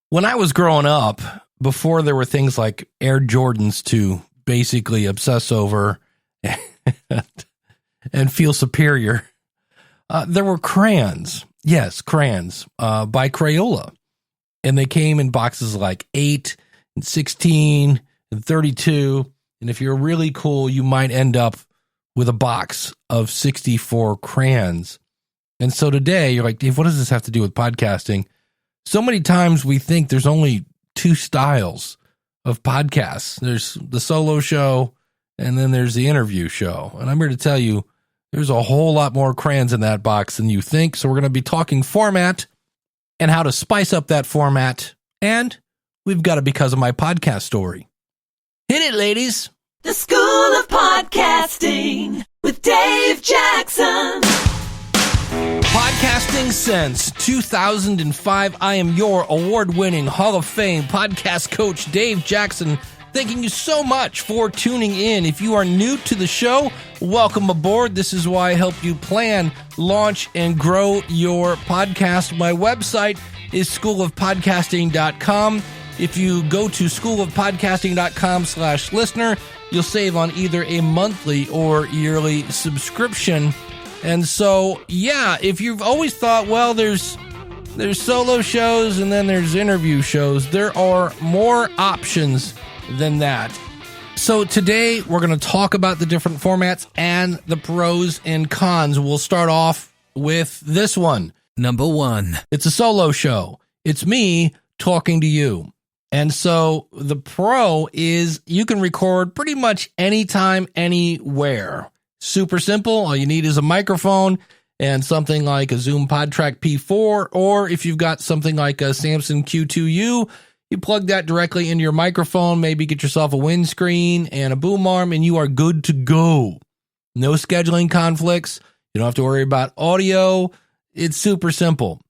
When I was growing up, before there were things like Air Jordans to basically obsess over and feel superior, there were crayons. Yes, crayons by Crayola. And they came in boxes like 8 and 16 and 32. And if you're really cool, you might end up with a box of 64 crayons. And so today, you're like, Dave, what does this have to do with podcasting? So many times we think there's only two styles of podcasts. There's the solo show, and then there's the interview show. And I'm here to tell you, there's a whole lot more crayons in that box than you think. So we're going to be talking format and how to spice up that format. And we've got it because of my podcast story. Hit it, ladies. The School of Podcasting with Dave Jackson. Podcasting since 2005. I am your award-winning Hall of Fame podcast coach, Dave Jackson. Thanking you so much for tuning in. If you are new to the show, welcome aboard. This is why I help you plan, launch, and grow your podcast. My website is schoolofpodcasting.com. If you go to schoolofpodcasting.com/listener, you'll save on either a monthly or yearly subscription. And so, yeah, if you've always thought, well, there's solo shows and then there's interview shows, there are more options than that. So today we're going to talk about the different formats and the pros and cons. We'll start off with this one. Number 1. It's a solo show. It's me talking to you. And so the pro is you can record pretty much anytime, anywhere. Super simple. All you need is a microphone and something like a Zoom PodTrack P4, or if you've got something like a Samson Q2U, you plug that directly into your microphone, maybe get yourself a windscreen and a boom arm, and you are good to go. No scheduling conflicts. You don't have to worry about audio. It's super simple.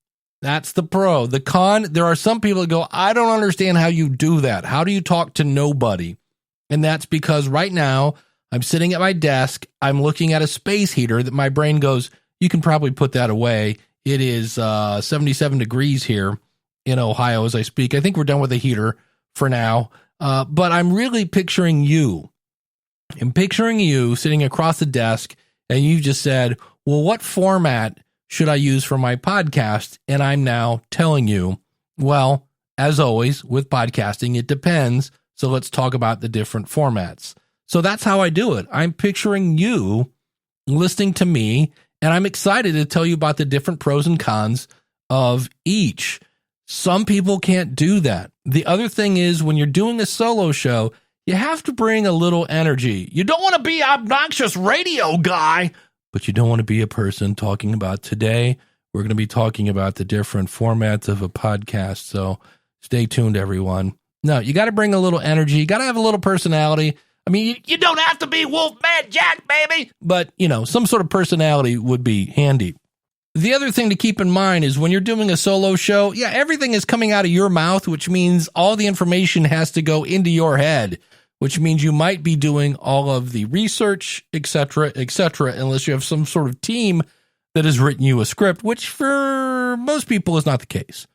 That's the pro. The con, there are some people that go, I don't understand how you do that. How do you talk to nobody? And that's because right now, I'm sitting at my desk. I'm looking at a space heater that my brain goes, you can probably put that away. It is 77 degrees here in Ohio as I speak. I think we're done with the heater for now. But I'm really picturing you. I'm picturing you sitting across the desk, and you just said, well, what format should I use for my podcast? And I'm now telling you, well, as always, with podcasting, it depends. So let's talk about the different formats. So that's how I do it. I'm picturing you listening to me, and I'm excited to tell you about the different pros and cons of each. Some people can't do that. The other thing is when you're doing a solo show, you have to bring a little energy. You don't want to be an obnoxious radio guy, but you don't want to be a person talking about today. We're going to be talking about the different formats of a podcast. So stay tuned, everyone. No, you got to bring a little energy. You got to have a little personality. I mean, you don't have to be Wolfman Jack, baby, but, some sort of personality would be handy. The other thing to keep in mind is when you're doing a solo show, everything is coming out of your mouth, which means all the information has to go into your head, which means you might be doing all of the research, et cetera, unless you have some sort of team that has written you a script, which for most people is not the case.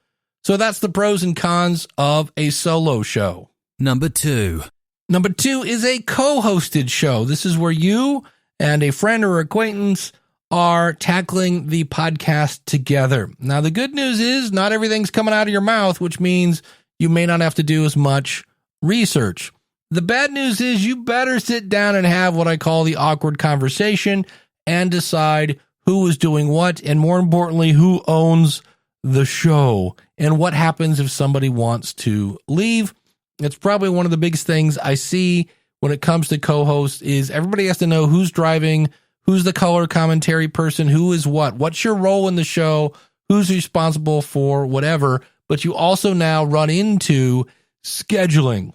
So that's the pros and cons of a solo show. Number 2. Number 2 is a co-hosted show. This is where you and a friend or acquaintance are tackling the podcast together. Now, the good news is not everything's coming out of your mouth, which means you may not have to do as much research. The bad news is you better sit down and have what I call the awkward conversation and decide who is doing what, and more importantly, who owns the show and what happens if somebody wants to leave. It's probably one of the biggest things I see when it comes to co-hosts is everybody has to know who's driving, who's the color commentary person, who is what's your role in the show, who's responsible for whatever. But you also now run into scheduling.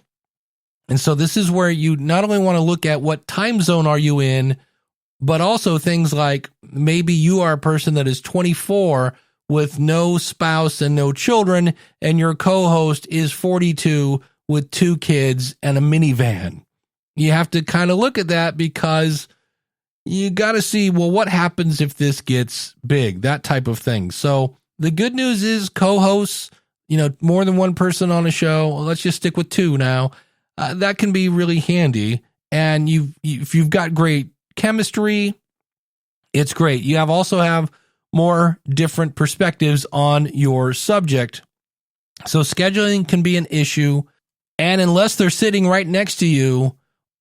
And so this is where you not only want to look at what time zone are you in, but also things like maybe you are a person that is 24 with no spouse and no children, and your co-host is 42 with 2 kids and a minivan. You have to kind of look at that because you got to see, well, what happens if this gets big, that type of thing. So the good news is co-hosts, more than one person on a show. Let's just stick with two now. That can be really handy. And if you've got great chemistry, it's great. You also have more different perspectives on your subject. So scheduling can be an issue. And unless they're sitting right next to you,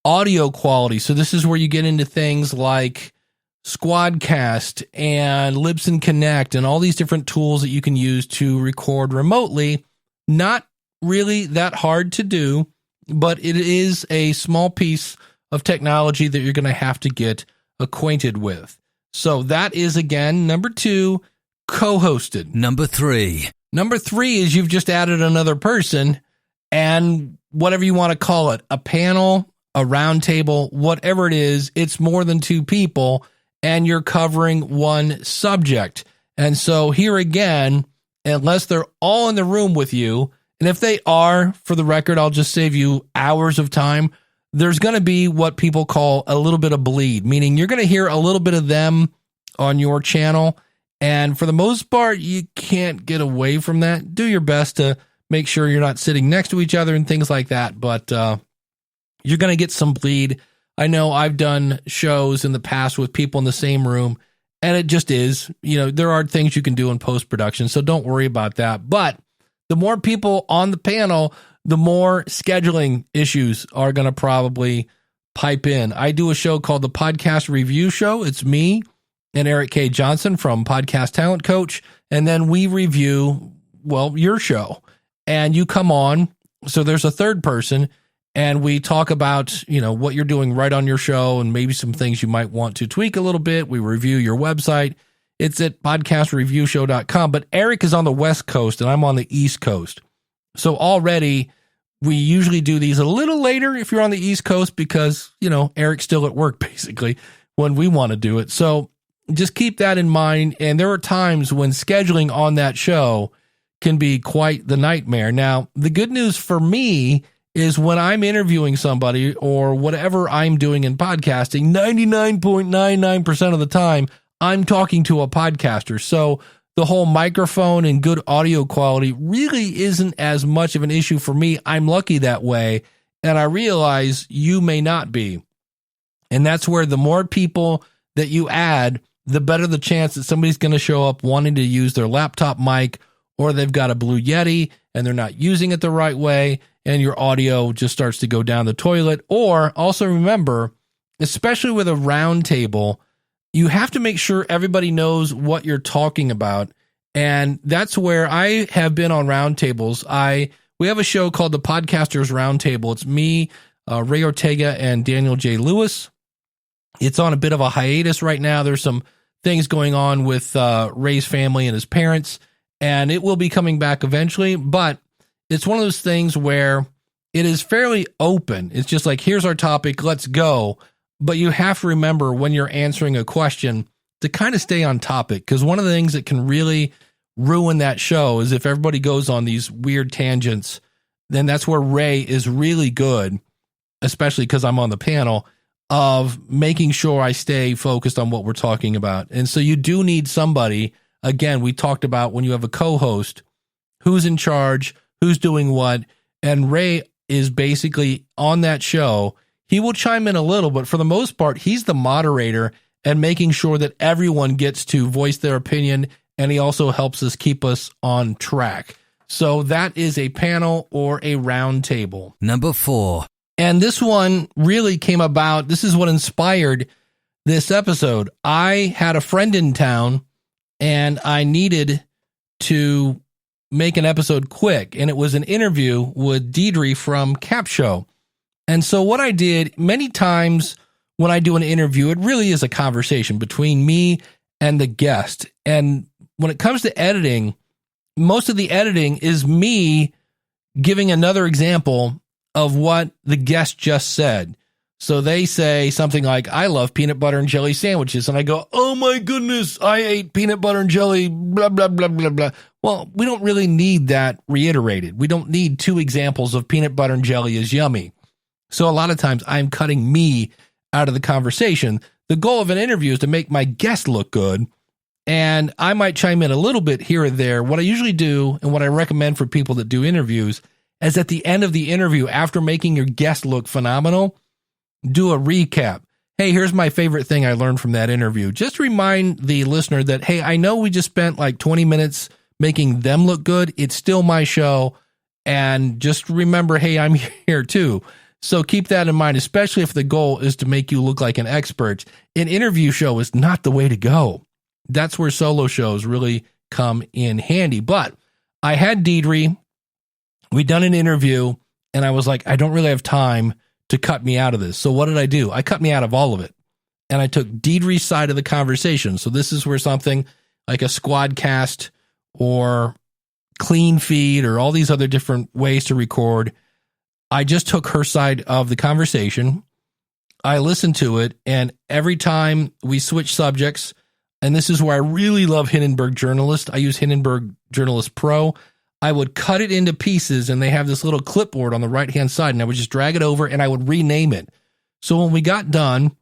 audio quality. So this is where you get into things like Squadcast and Libsyn Connect and all these different tools that you can use to record remotely. Not really that hard to do, but it is a small piece of technology that you're going to have to get acquainted with. So that is, again, number 2, co-hosted. Number 3. Number 3 is you've just added another person, and whatever you want to call it, a panel, a roundtable, whatever it is, it's more than 2 people, and you're covering one subject. And so here again, unless they're all in the room with you, and if they are, for the record, I'll just save you hours of time, there's going to be what people call a little bit of bleed, meaning you're going to hear a little bit of them on your channel. And for the most part, you can't get away from that. Do your best to make sure you're not sitting next to each other and things like that. But you're going to get some bleed. I know I've done shows in the past with people in the same room, and it just is, there are things you can do in post-production, so don't worry about that. But the more people on the panel, the more scheduling issues are going to probably pipe in. I do a show called the Podcast Review Show. It's me and Eric K. Johnson from Podcast Talent Coach. And then we review, your show. And you come on. So there's a third person. And we talk about, what you're doing right on your show and maybe some things you might want to tweak a little bit. We review your website. It's at podcastreviewshow.com. But Eric is on the West Coast and I'm on the East Coast. So already we usually do these a little later if you're on the East Coast because, Eric's still at work basically when we want to do it. So just keep that in mind. And there are times when scheduling on that show can be quite the nightmare. Now, the good news for me is when I'm interviewing somebody or whatever I'm doing in podcasting, 99.99% of the time, I'm talking to a podcaster. So the whole microphone and good audio quality really isn't as much of an issue for me. I'm lucky that way. And I realize you may not be. And that's where the more people that you add, the better the chance that somebody's going to show up wanting to use their laptop mic, or they've got a Blue Yeti and they're not using it the right way, and your audio just starts to go down the toilet. Or also remember, especially with a round table, you have to make sure everybody knows what you're talking about. And that's where I have been on roundtables. We have a show called the Podcasters Roundtable. It's me, Ray Ortega, and Daniel J. Lewis. It's on a bit of a hiatus right now. There's some things going on with Ray's family and his parents, and it will be coming back eventually. But it's one of those things where it is fairly open. It's just like, here's our topic, let's go. But you have to remember when you're answering a question to kind of stay on topic, because one of the things that can really ruin that show is if everybody goes on these weird tangents. Then that's where Ray is really good, especially because I'm on the panel, of making sure I stay focused on what we're talking about. And so you do need somebody, again, we talked about when you have a co-host, who's in charge, who's doing what, and Ray is basically on that show. He will chime in a little, but for the most part, he's the moderator and making sure that everyone gets to voice their opinion, and he also helps us keep us on track. So that is a panel or a round table. Number 4. And this one really came about. This is what inspired this episode. I had a friend in town, and I needed to make an episode quick, and it was an interview with Deirdre from Capsho. And so what I did, many times when I do an interview, it really is a conversation between me and the guest. And when it comes to editing, most of the editing is me giving another example of what the guest just said. So they say something like, I love peanut butter and jelly sandwiches. And I go, oh my goodness, I ate peanut butter and jelly, blah, blah, blah, blah, blah. Well, we don't really need that reiterated. We don't need 2 examples of peanut butter and jelly is yummy. So a lot of times I'm cutting me out of the conversation. The goal of an interview is to make my guest look good. And I might chime in a little bit here or there. What I usually do and what I recommend for people that do interviews is at the end of the interview, after making your guest look phenomenal, do a recap. Hey, here's my favorite thing I learned from that interview. Just remind the listener that, hey, I know we just spent like 20 minutes making them look good. It's still my show. And just remember, hey, I'm here too. So keep that in mind, especially if the goal is to make you look like an expert. An interview show is not the way to go. That's where solo shows really come in handy. But I had Deirdre, we'd done an interview, and I was like, I don't really have time to cut me out of this. So what did I do? I cut me out of all of it. And I took Deirdre's side of the conversation. So this is where something like a squad cast or clean feed or all these other different ways to record, I just took her side of the conversation. I listened to it, and every time we switch subjects, and this is where I really love Hindenburg Journalist. I use Hindenburg Journalist Pro. I would cut it into pieces, and they have this little clipboard on the right-hand side, and I would just drag it over, and I would rename it. So when we got done,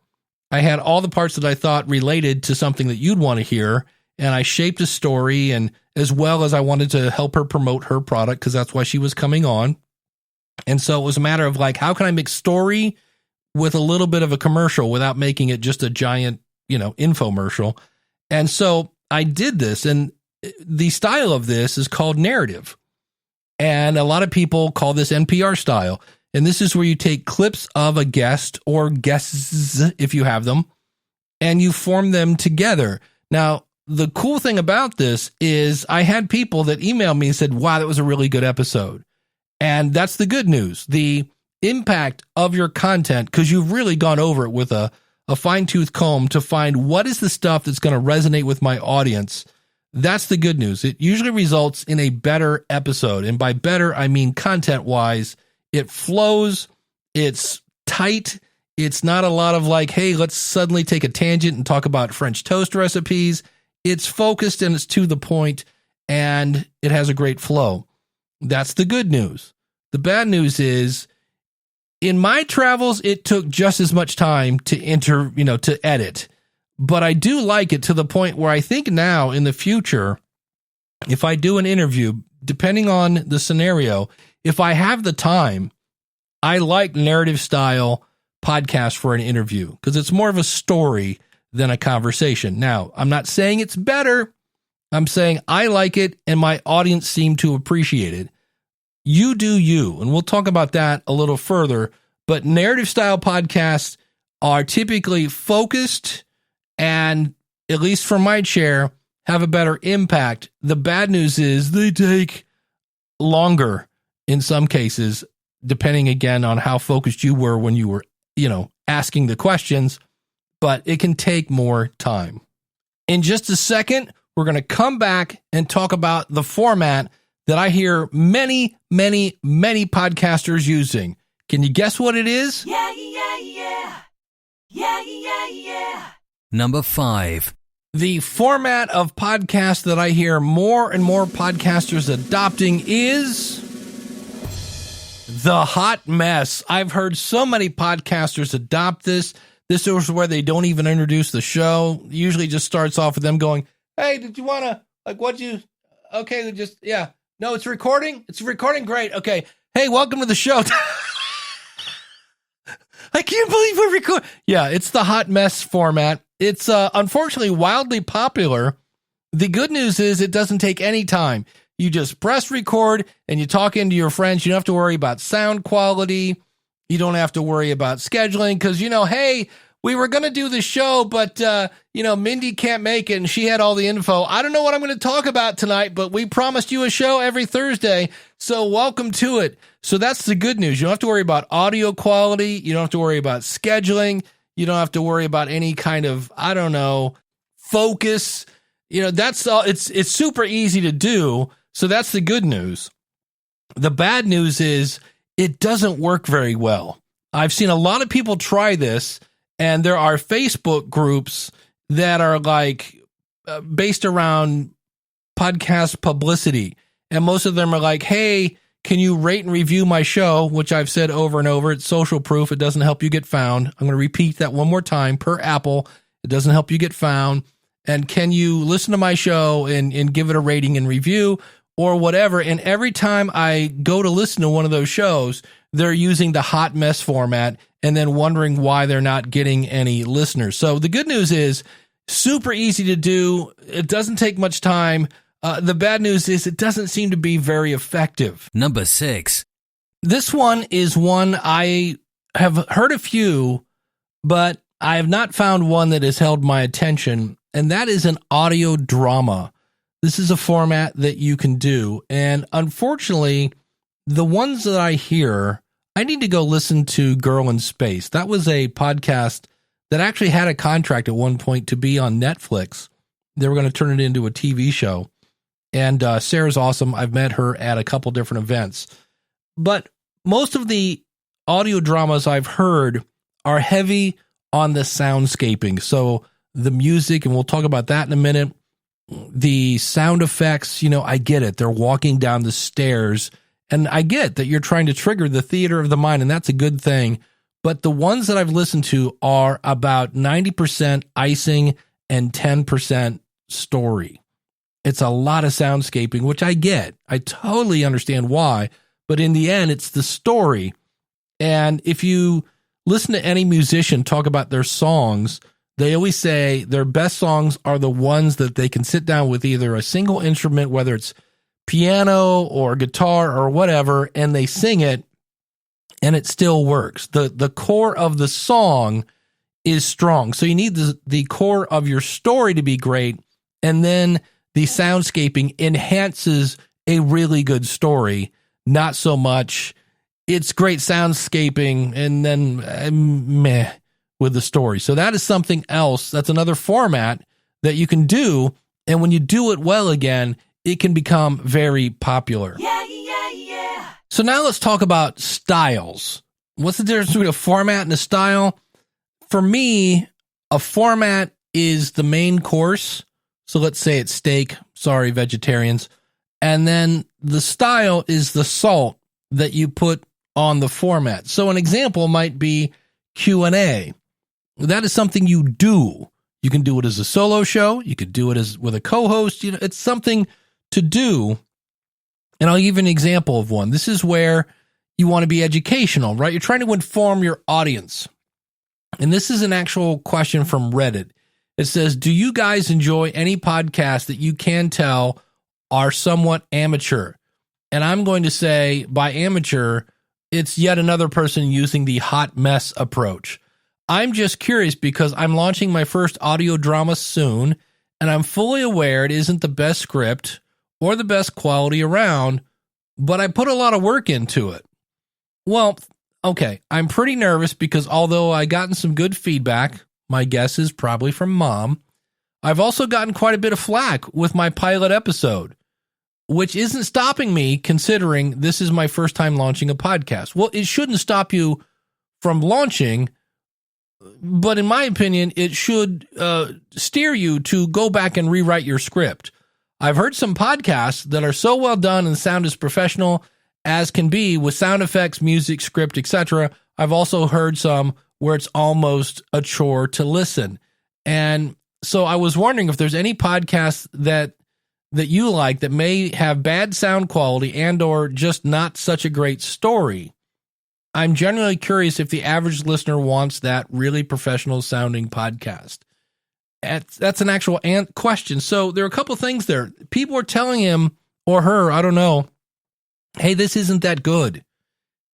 I had all the parts that I thought related to something that you'd want to hear, and I shaped a story, and as well as I wanted to help her promote her product, because that's why she was coming on. And so it was a matter of like, how can I mix story with a little bit of a commercial without making it just a giant, infomercial? And so I did this, and the style of this is called narrative. And a lot of people call this NPR style. And this is where you take clips of a guest or guests, if you have them, and you form them together. Now, the cool thing about this is I had people that emailed me and said, wow, that was a really good episode. And that's the good news. The impact of your content, because you've really gone over it with a fine-tooth comb to find what is the stuff that's going to resonate with my audience. That's the good news. It usually results in a better episode. And by better, I mean content-wise. It flows. It's tight. It's not a lot of like, hey, let's suddenly take a tangent and talk about French toast recipes. It's focused and it's to the point, and it has a great flow. That's the good news. The bad news is, in my travels, it took just as much time to edit, but I do like it to the point where I think now in the future, if I do an interview, depending on the scenario, if I have the time, I like narrative style podcast for an interview because it's more of a story than a conversation. Now, I'm not saying it's better. I'm saying I like it and my audience seem to appreciate it. You do you, and we'll talk about that a little further, but narrative style podcasts are typically focused and, at least from my chair, have a better impact. The bad news is they take longer in some cases, depending again on how focused you were when you were, asking the questions, but it can take more time. In just a second, we're going to come back and talk about the format that I hear many, many, many podcasters using. Can you guess what it is? Yeah. Number 5. The format of podcast that I hear more and more podcasters adopting is the hot mess. I've heard so many podcasters adopt this. This is where they don't even introduce the show. It usually just starts off with them going, hey, did you want to, okay, just, yeah. No, it's recording. It's recording. Great. Okay. Hey, welcome to the show. I can't believe we're recording. Yeah, it's the hot mess format. It's unfortunately wildly popular. The good news is it doesn't take any time. You just press record and you talk into your friends. You don't have to worry about sound quality. You don't have to worry about scheduling because, hey, we were going to do the show, but, Mindy can't make it and she had all the info. I don't know what I'm going to talk about tonight, but we promised you a show every Thursday, so welcome to it. So that's the good news. You don't have to worry about audio quality. You don't have to worry about scheduling. You don't have to worry about any kind of, focus. That's all. It's super easy to do. So that's the good news. The bad news is it doesn't work very well. I've seen a lot of people try this, and there are Facebook groups that are based around podcast publicity. And most of them are like, hey, can you rate and review my show? Which I've said over and over. It's social proof. It doesn't help you get found. I'm going to repeat that one more time per Apple. It doesn't help you get found. and can you listen to my show and give it a rating and review or whatever. And every time I go to listen to one of those shows, they're using the hot mess format and then wondering why they're not getting any listeners. So the good news is super easy to do. It doesn't take much time. The bad news is it doesn't seem to be very effective. Number 6. This one is one I have heard a few, but I have not found one that has held my attention, and that is an audio drama. This is a format that you can do, and unfortunately, the ones that I hear, I need to go listen to Girl in Space. That was a podcast that actually had a contract at one point to be on Netflix. They were going to turn it into a TV show, and Sarah's awesome. I've met her at a couple different events, but most of the audio dramas I've heard are heavy on the soundscaping. So the music, and we'll talk about that in a minute, the sound effects, I get it. They're walking down the stairs, and I get that you're trying to trigger the theater of the mind, and that's a good thing. But the ones that I've listened to are about 90% icing and 10% story. It's a lot of soundscaping, which I get. I totally understand why. But in the end, it's the story. And if you listen to any musician talk about their songs, they always say their best songs are the ones that they can sit down with either a single instrument, whether it's piano or guitar or whatever, and they sing it, and it still works. The core of the song is strong. So you need the core of your story to be great, and then the soundscaping enhances a really good story. Not so much, it's great soundscaping, and then meh with the story. So that is something else. That's another format that you can do, and when you do it well again, it can become very popular. Yeah, yeah, yeah. So now let's talk about styles. What's the difference between a format and a style? For me, a format is the main course. So let's say it's steak. Sorry, vegetarians. And then the style is the salt that you put on the format. So an example might be Q&A. That is something you do. You can do it as a solo show. You could do it as with a co-host. It's something to do. And I'll give you an example of one. This is where you want to be educational, right? You're trying to inform your audience. And this is an actual question from Reddit. It says, do you guys enjoy any podcasts that you can tell are somewhat amateur? And I'm going to say by amateur, it's yet another person using the hot mess approach. I'm just curious because I'm launching my first audio drama soon, and I'm fully aware it isn't the best script or the best quality around, but I put a lot of work into it. Well, okay, I'm pretty nervous because although I gotten some good feedback, my guess is probably from Mom, I've also gotten quite a bit of flack with my pilot episode, which isn't stopping me considering this is my first time launching a podcast. Well, it shouldn't stop you from launching, but in my opinion, it should steer you to go back and rewrite your script. I've heard some podcasts that are so well done and sound as professional as can be with sound effects, music, script, etc. I've also heard some where it's almost a chore to listen. And so I was wondering if there's any podcasts that you like that may have bad sound quality and or just not such a great story. I'm generally curious if the average listener wants that really professional sounding podcast. That's an actual question. So there are a couple things there. People are telling him or her, I don't know, hey, this isn't that good.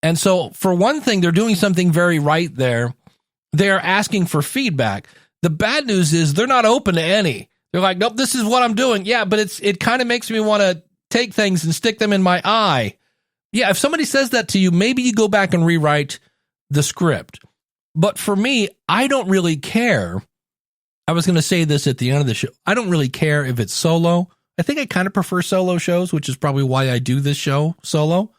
And so for one thing, they're doing something very right there. They're asking for feedback. The bad news is they're not open to any. They're like, nope, this is what I'm doing. Yeah, but it kind of makes me want to take things and stick them in my eye. Yeah, if somebody says that to you, maybe you go back and rewrite the script. But for me, I don't really care. I was going to say this at the end of the show. I don't really care if it's solo. I think I kind of prefer solo shows, which is probably why I do this show solo.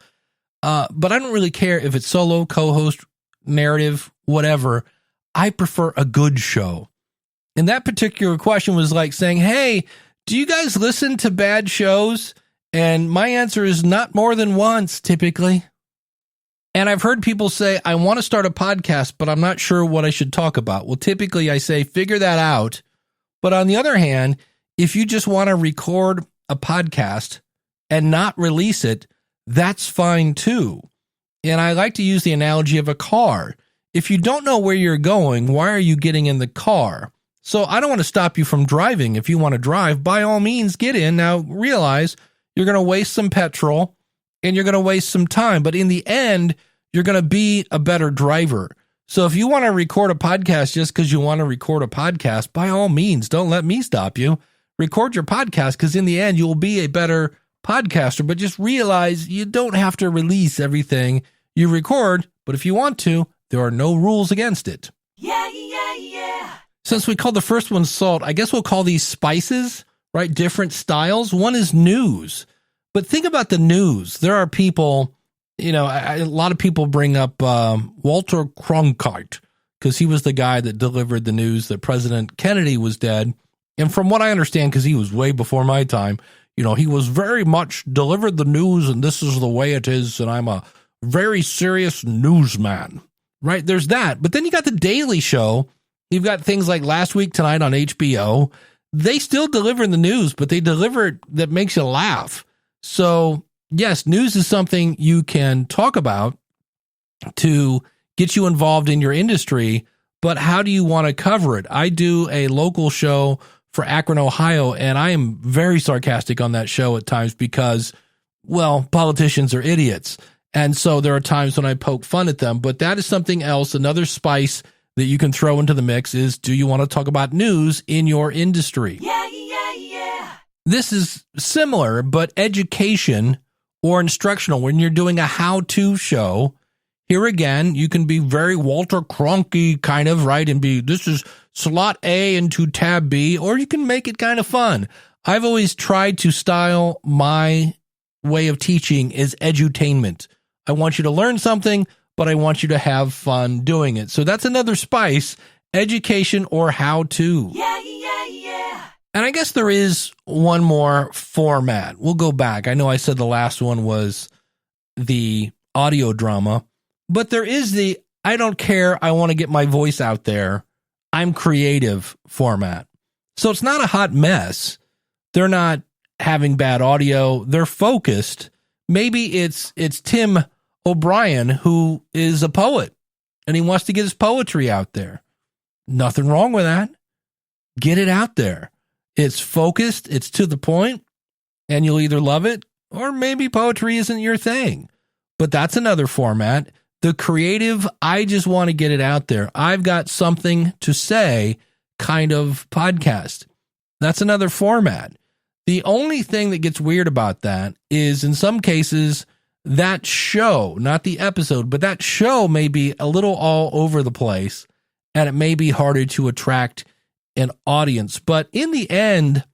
But I don't really care if it's solo, co-host, narrative, whatever. I prefer a good show. And that particular question was like saying, hey, do you guys listen to bad shows? And my answer is not more than once, typically. And I've heard people say, I want to start a podcast, but I'm not sure what I should talk about. Well, typically I say, figure that out. But on the other hand, if you just want to record a podcast and not release it, that's fine too. And I like to use the analogy of a car. If you don't know where you're going, why are you getting in the car? So I don't want to stop you from driving. If you want to drive, by all means, get in. Now realize you're going to waste some petrol and you're going to waste some time. But in the end, you're going to be a better driver. So if you want to record a podcast just because you want to record a podcast, by all means, don't let me stop you. Record your podcast because in the end, you'll be a better podcaster. But just realize you don't have to release everything you record. But if you want to, there are no rules against it. Yeah, yeah, yeah. Since we called the first one salt, I guess we'll call these spices, right? Different styles. One is news. But think about the news. There are people, a lot of people bring up Walter Cronkite because he was the guy that delivered the news that President Kennedy was dead. And from what I understand, because he was way before my time, he was very much delivered the news and this is the way it is. And I'm a very serious newsman, right? There's that. But then you got the Daily Show. You've got things like Last Week Tonight on HBO. They still deliver the news, but they deliver it that makes you laugh. So yes, news is something you can talk about to get you involved in your industry, but how do you want to cover it? I do a local show for Akron, Ohio, and I am very sarcastic on that show at times because, well, politicians are idiots. And so there are times when I poke fun at them, but that is something else. Another spice that you can throw into the mix is, do you want to talk about news in your industry? Yeah, yeah, yeah. This is similar, but education or instructional. When you're doing a how-to show, here again, you can be very Walter Cronkite kind of, right? And this is slot A into tab B, or you can make it kind of fun. I've always tried to style my way of teaching is edutainment. I want you to learn something, but I want you to have fun doing it. So that's another spice, education or how-to. Yeah, yeah, yeah. And I guess there is one more format. We'll go back. I know I said the last one was the audio drama, but there is the I don't care, I want to get my voice out there, I'm creative format. So it's not a hot mess. They're not having bad audio. They're focused. Maybe it's Tim O'Brien, who is a poet, and he wants to get his poetry out there. Nothing wrong with that. Get it out there. It's focused, it's to the point, and you'll either love it, or maybe poetry isn't your thing. But that's another format. The creative, I just want to get it out there. I've got something to say kind of podcast. That's another format. The only thing that gets weird about that is in some cases, that show, not the episode, but that show may be a little all over the place and it may be harder to attract an audience. But in the end,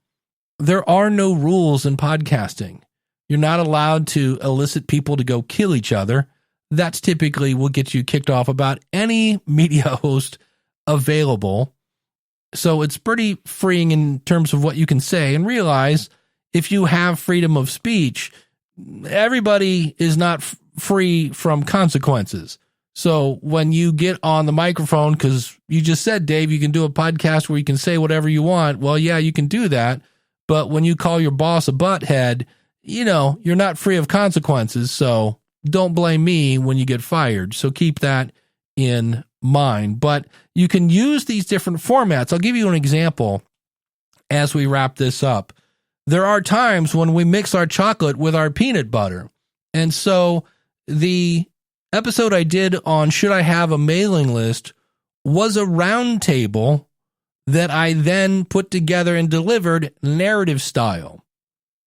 there are no rules in podcasting. You're not allowed to elicit people to go kill each other. That's typically will get you kicked off about any media host available. So it's pretty freeing in terms of what you can say, and realize if you have freedom of speech, everybody is not free from consequences. So when you get on the microphone, because you just said, Dave, you can do a podcast where you can say whatever you want. Well, yeah, you can do that. But when you call your boss a butthead, you're not free of consequences. So don't blame me when you get fired. So keep that in mind. But you can use these different formats. I'll give you an example as we wrap this up. There are times when we mix our chocolate with our peanut butter. And so the episode I did on should I have a mailing list was a roundtable that I then put together and delivered narrative style.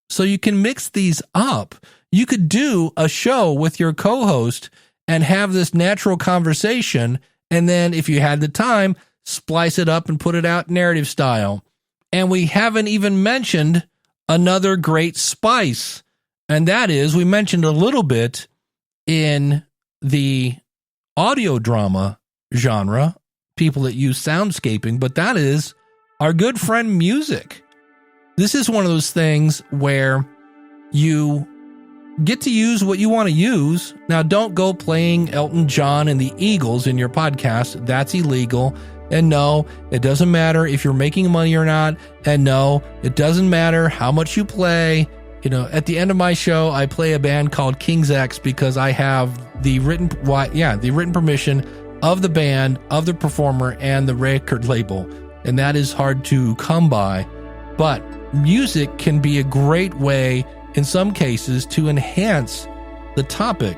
So you can mix these up. You could do a show with your co-host and have this natural conversation. And then if you had the time, splice it up and put it out narrative style. And we haven't even mentioned another great spice. And that is, we mentioned a little bit in the audio drama genre, people that use soundscaping, but that is our good friend music. This is one of those things where you get to use what you want to use. Now, don't go playing Elton John and the Eagles in your podcast. That's illegal. And no, it doesn't matter if you're making money or not. And no, it doesn't matter how much you play. You know, at the end of my show, I play a band called King's X because I have the written permission of the band, of the performer, and the record label. And that is hard to come by. But music can be a great way, in some cases, to enhance the topic.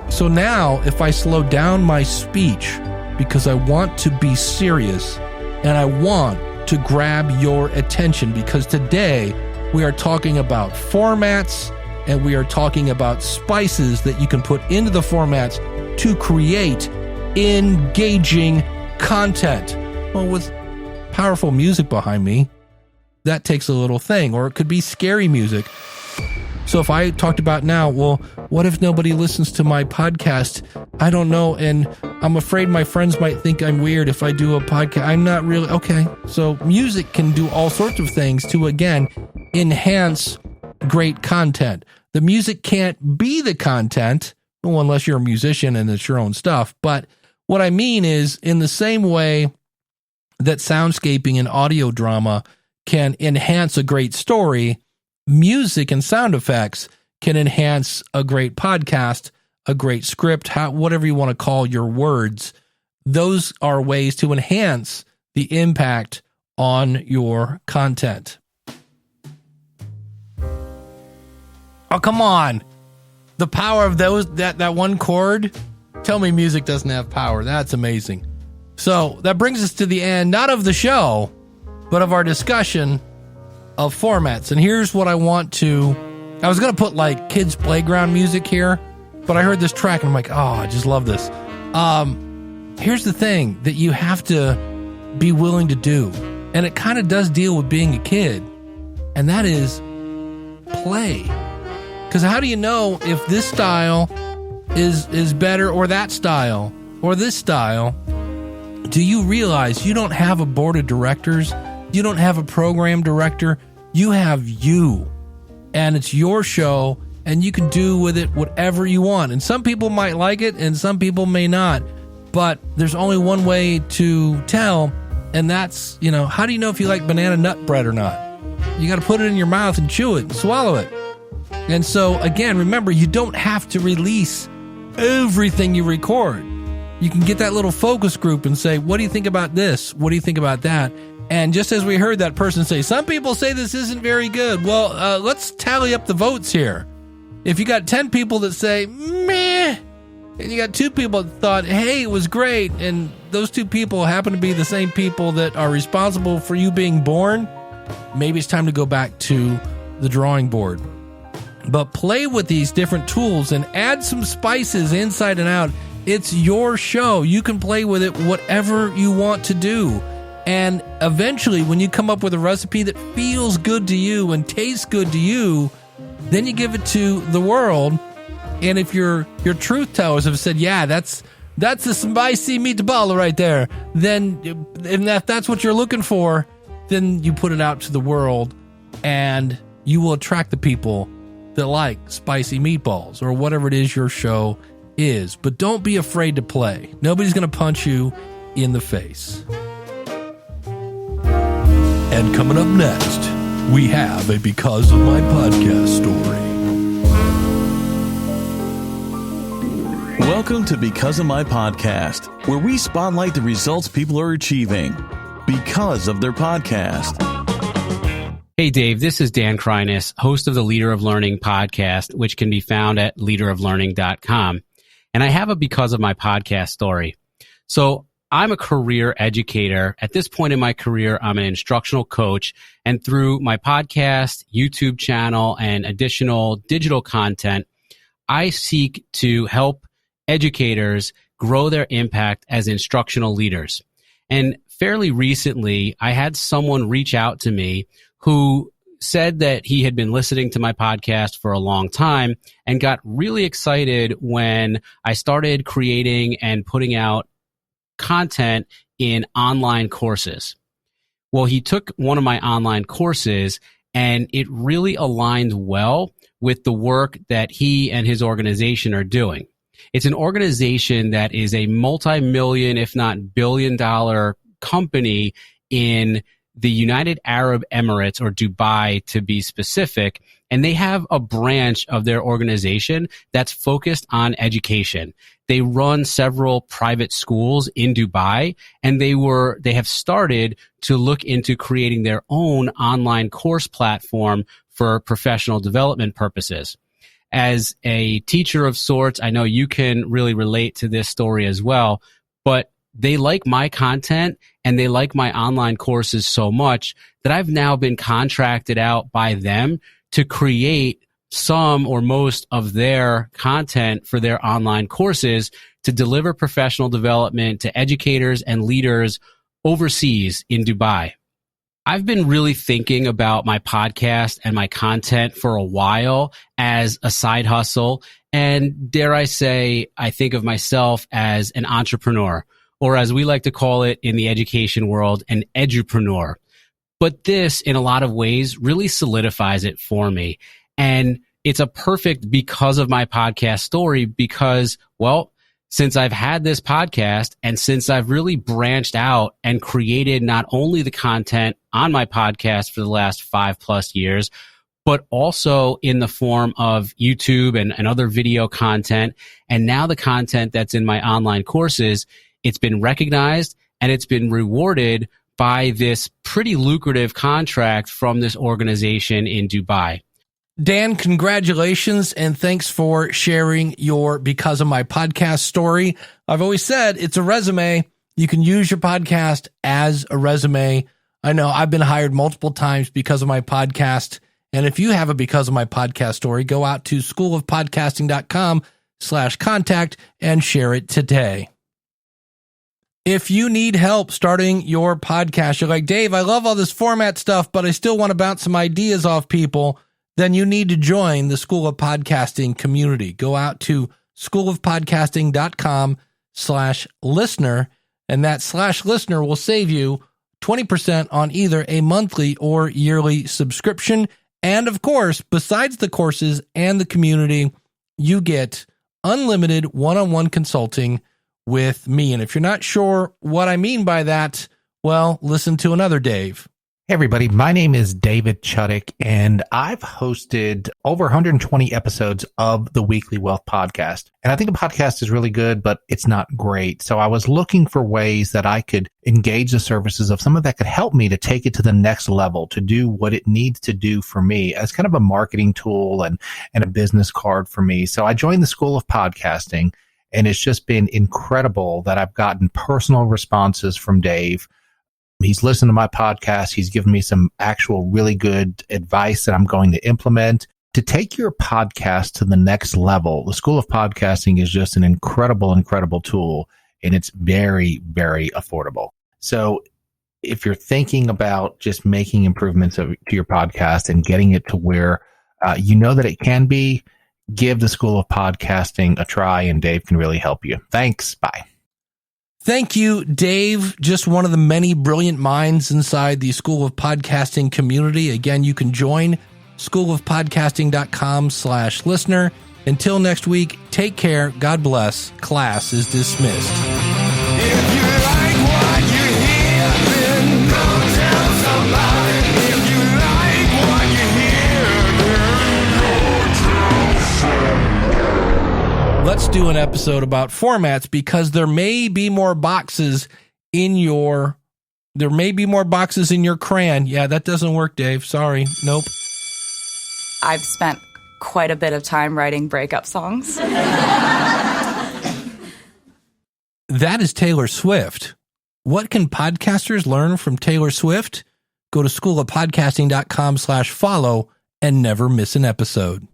So now, if I slow down my speech because I want to be serious and I want to grab your attention, because today we are talking about formats and we are talking about spices that you can put into the formats to create engaging content. Well, with powerful music behind me, that takes a little thing, or it could be scary music. So if I talked about now, well, what if nobody listens to my podcast? I don't know, and I'm afraid my friends might think I'm weird if I do a podcast. I'm not really, okay. So music can do all sorts of things to, again, enhance great content. The music can't be the content, well, unless you're a musician and it's your own stuff. But what I mean is, in the same way that soundscaping and audio drama can enhance a great story, music and sound effects can enhance a great podcast, a great script, whatever you want to call your words. Those are ways to enhance the impact on your content. Oh, come on. The power of that one chord. Tell me music doesn't have power. That's amazing. So that brings us to the end, not of the show, but of our discussion of formats. And here's what I want to... I was going to put like kids' playground music here, but I heard this track and I'm like, oh, I just love this. Here's the thing that you have to be willing to do. And it kind of does deal with being a kid. And that is play. Because how do you know if this style is better, or that style, or this style? Do you realize you don't have a board of directors? You don't have a program director. You have you. And it's your show, and you can do with it whatever you want. And some people might like it, and some people may not. But there's only one way to tell, and that's, how do you know if you like banana nut bread or not? You got to put it in your mouth and chew it and swallow it. And so, again, remember, you don't have to release everything you record. You can get that little focus group and say, what do you think about this? What do you think about that? And just as we heard that person say, some people say this isn't very good. Well, let's tally up the votes here. If you got 10 people that say, meh, and you got 2 people that thought, hey, it was great, and those 2 people happen to be the same people that are responsible for you being born, maybe it's time to go back to the drawing board. But play with these different tools and add some spices inside and out. It's your show. You can play with it whatever you want to do. And eventually, when you come up with a recipe that feels good to you and tastes good to you, then you give it to the world. And if your truth tellers have said, yeah, that's a spicy meatball right there, then, and if that's what you're looking for, then you put it out to the world, and you will attract the people that like spicy meatballs or whatever it is your show is. But don't be afraid to play. Nobody's going to punch you in the face. And coming up next, we have a Because of My Podcast story. Welcome to Because of My Podcast, where we spotlight the results people are achieving because of their podcast. Hey, Dave, this is Dan Kreiness, host of the Leader of Learning podcast, which can be found at leaderoflearning.com. And I have a Because of My Podcast story. So I'm a career educator. At this point in my career, I'm an instructional coach. And through my podcast, YouTube channel, and additional digital content, I seek to help educators grow their impact as instructional leaders. And fairly recently, I had someone reach out to me who said that he had been listening to my podcast for a long time and got really excited when I started creating and putting out content in online courses. Well, he took one of my online courses and it really aligned well with the work that he and his organization are doing. It's an organization that is a multi-million, if not billion-dollar company in the United Arab Emirates, or Dubai to be specific, and they have a branch of their organization that's focused on education. They run several private schools in Dubai, and they have started to look into creating their own online course platform for professional development purposes. As a teacher of sorts, I know you can really relate to this story as well, but they like my content and they like my online courses so much that I've now been contracted out by them to create some or most of their content for their online courses to deliver professional development to educators and leaders overseas in Dubai. I've been really thinking about my podcast and my content for a while as a side hustle. And dare I say, I think of myself as an entrepreneur, or as we like to call it in the education world, an edupreneur. But this, in a lot of ways, really solidifies it for me. And it's a perfect because of my podcast story because, well, since I've had this podcast and since I've really branched out and created not only the content on my podcast for the last 5+ years, but also in the form of YouTube and other video content, and now the content that's in my online courses, it's been recognized and it's been rewarded by this pretty lucrative contract from this organization in Dubai. Dan, congratulations, and thanks for sharing your Because of My Podcast story. I've always said it's a resume. You can use your podcast as a resume. I know I've been hired multiple times because of my podcast. And if you have a Because of My Podcast story, go out to schoolofpodcasting.com/contact and share it today. If you need help starting your podcast, you're like, Dave, I love all this format stuff, but I still want to bounce some ideas off people, then you need to join the School of Podcasting community. Go out to schoolofpodcasting.com/listener, and that /listener will save you 20% on either a monthly or yearly subscription. And of course, besides the courses and the community, you get unlimited one-on-one consulting with me. And if you're not sure what I mean by that, well, listen to another Dave. Hey everybody, my name is David Chuddick, and I've hosted over 120 episodes of the Weekly Wealth Podcast. And I think the podcast is really good, but it's not great. So I was looking for ways that I could engage the services of someone that could help me to take it to the next level, to do what it needs to do for me as kind of a marketing tool and a business card for me. So I joined the School of Podcasting, and it's just been incredible that I've gotten personal responses from Dave. He's listened to my podcast. He's given me some actual really good advice that I'm going to implement to take your podcast to the next level. The School of Podcasting is just an incredible, incredible tool, and it's very, very affordable. So if you're thinking about just making improvements to your podcast and getting it to where you know that it can be, give the School of Podcasting a try, and Dave can really help you. Thanks. Bye. Thank you, Dave. Just one of the many brilliant minds inside the School of Podcasting community. Again, you can join schoolofpodcasting.com/listener. Until next week, take care. God bless. Class is dismissed. If you like what you hear, then go tell somebody. If you like what you hear, then go tell somebody. Let's do an episode about formats because there may be more boxes in your crayon. Yeah, that doesn't work, Dave. Sorry. Nope. I've spent quite a bit of time writing breakup songs. That is Taylor Swift. What can podcasters learn from Taylor Swift? Go to schoolofpodcasting.com/follow and never miss an episode.